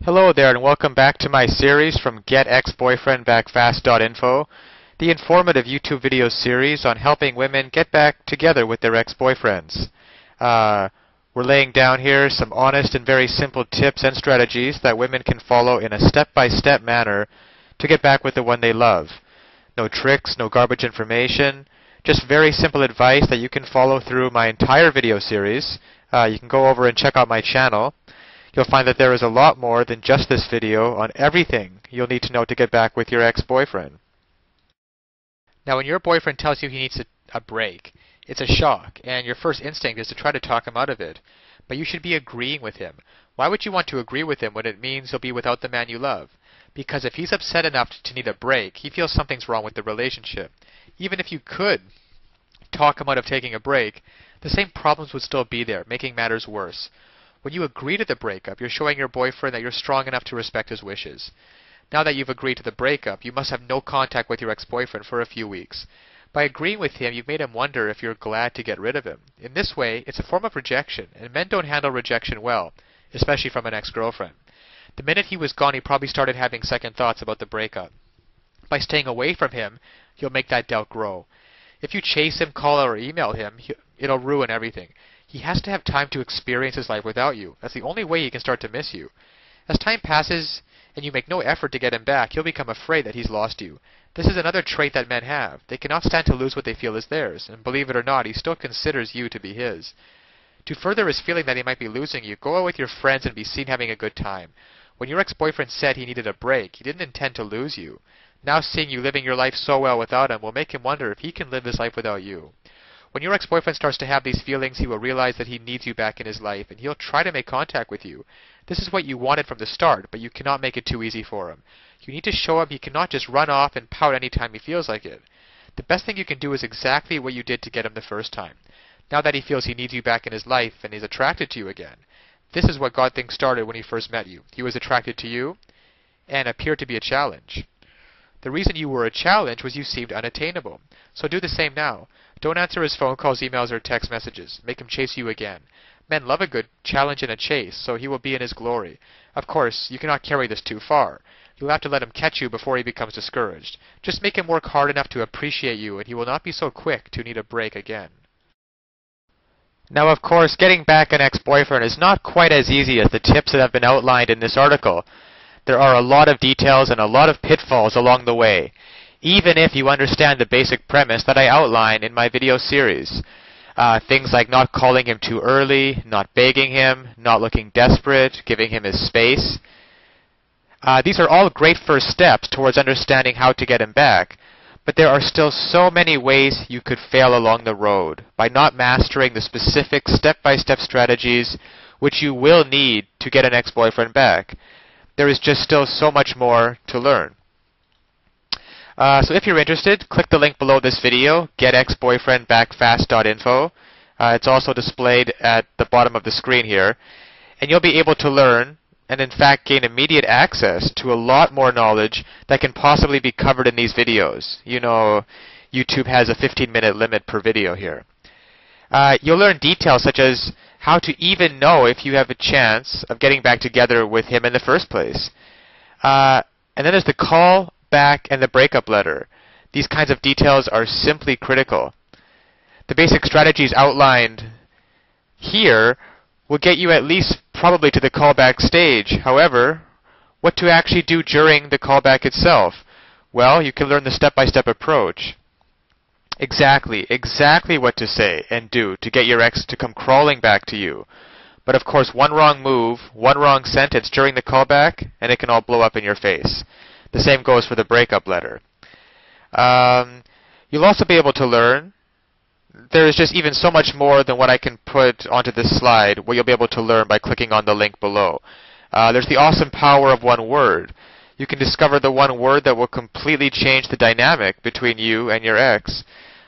Hello there and welcome back to my series from GetExBoyfriendBackFast.info, the informative YouTube video series on helping women get back together with their ex-boyfriends. We're laying down here some honest and very simple tips and strategies that women can follow in a step-by-step manner to get back with the one they love. No tricks, no garbage information, just very simple advice that you can follow through my entire video series. You can go over and check out my channel. You'll find that there is a lot more than just this video on everything you'll need to know to get back with your ex-boyfriend. Now, when your boyfriend tells you he needs a break, it's a shock, and your first instinct is to try to talk him out of it. But you should be agreeing with him. Why would you want to agree with him when it means he'll be without the man you love? Because if he's upset enough to need a break, he feels something's wrong with the relationship. Even if you could talk him out of taking a break, the same problems would still be there, making matters worse. When you agree to the breakup, you're showing your boyfriend that you're strong enough to respect his wishes. Now that you've agreed to the breakup, you must have no contact with your ex-boyfriend for a few weeks. By agreeing with him, you've made him wonder if you're glad to get rid of him. In this way, it's a form of rejection, and men don't handle rejection well, especially from an ex-girlfriend. The minute he was gone, he probably started having second thoughts about the breakup. By staying away from him, you'll make that doubt grow. If you chase him, call or email him, it'll ruin everything. He has to have time to experience his life without you. That's the only way he can start to miss you. As time passes and you make no effort to get him back, he'll become afraid that he's lost you. This is another trait that men have. They cannot stand to lose what they feel is theirs, and believe it or not, he still considers you to be his. To further his feeling that he might be losing you, go out with your friends and be seen having a good time. When your ex-boyfriend said he needed a break, he didn't intend to lose you. Now seeing you living your life so well without him will make him wonder if he can live his life without you. When your ex-boyfriend starts to have these feelings, he will realize that he needs you back in his life, and he'll try to make contact with you. This is what you wanted from the start, but you cannot make it too easy for him. You need to show him he cannot just run off and pout any time he feels like it. The best thing you can do is exactly what you did to get him the first time. Now that he feels he needs you back in his life and is attracted to you again. This is what got things started when he first met you. He was attracted to you and appeared to be a challenge. The reason you were a challenge was you seemed unattainable. So do the same now. Don't answer his phone calls, emails, or text messages. Make him chase you again. Men love a good challenge and a chase, so he will be in his glory. Of course, you cannot carry this too far. You'll have to let him catch you before he becomes discouraged. Just make him work hard enough to appreciate you, and he will not be so quick to need a break again. Now, of course, getting back an ex-boyfriend is not quite as easy as the tips that have been outlined in this article. There are a lot of details and a lot of pitfalls along the way, even if you understand the basic premise that I outline in my video series. Things like not calling him too early, not begging him, not looking desperate, giving him his space. These are all great first steps towards understanding how to get him back, but there are still so many ways you could fail along the road by not mastering the specific step-by-step strategies which you will need to get an ex-boyfriend back. There is just still so much more to learn. So if you're interested, click the link below this video, getexboyfriendbackfast.info. It's also displayed at the bottom of the screen here. And you'll be able to learn and in fact gain immediate access to a lot more knowledge that can possibly be covered in these videos. You know, YouTube has a 15-minute limit per video here. You'll learn details such as how to even know if you have a chance of getting back together with him in the first place. And then there's the call back and the breakup letter. These kinds of details are simply critical. The basic strategies outlined here will get you at least probably to the callback stage. However, what to actually do during the callback itself? Well, you can learn the step-by-step approach. Exactly what to say and do to get your ex to come crawling back to you. But of course, one wrong move, one wrong sentence during the callback, and it can all blow up in your face. The same goes for the breakup letter. You'll also be able to learn. There is just even so much more than what I can put onto this slide, what you'll be able to learn by clicking on the link below. There's the awesome power of one word. You can discover the one word that will completely change the dynamic between you and your ex.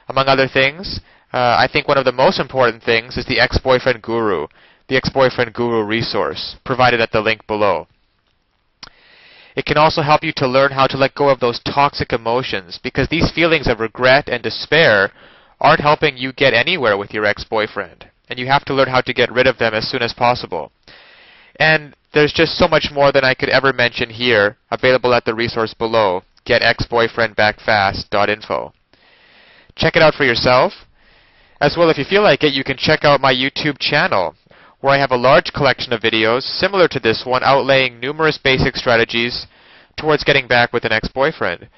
Among other things, I think one of the most important things is the ex-boyfriend guru, the ex-boyfriend guru resource, provided at the link below. It can also help you to learn how to let go of those toxic emotions, because these feelings of regret and despair aren't helping you get anywhere with your ex-boyfriend, and you have to learn how to get rid of them as soon as possible. And there's just so much more than I could ever mention here, available at the resource below, getexboyfriendbackfast.info. Check it out for yourself. As well, if you feel like it, you can check out my YouTube channel, where I have a large collection of videos similar to this one outlaying numerous basic strategies towards getting back with an ex-boyfriend.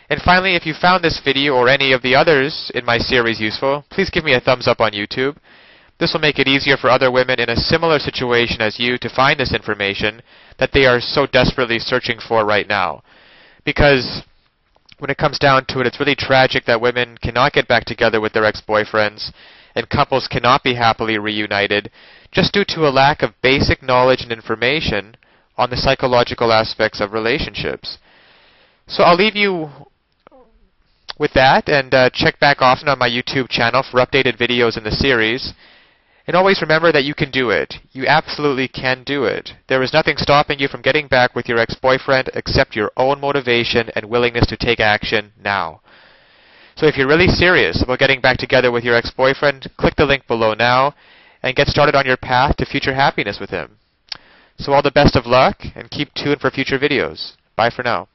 And finally, if you found this video or any of the others in my series useful, please give me a thumbs up on YouTube. This will make it easier for other women in a similar situation as you to find this information that they are so desperately searching for right now. Because when it comes down to it, it's really tragic that women cannot get back together with their ex-boyfriends and couples cannot be happily reunited just due to a lack of basic knowledge and information on the psychological aspects of relationships. So I'll leave you with that, and check back often on my YouTube channel for updated videos in the series. And always remember that you can do it. You absolutely can do it. There is nothing stopping you from getting back with your ex-boyfriend except your own motivation and willingness to take action now. So if you're really serious about getting back together with your ex-boyfriend, click the link below now and get started on your path to future happiness with him. So all the best of luck, and keep tuned for future videos. Bye for now.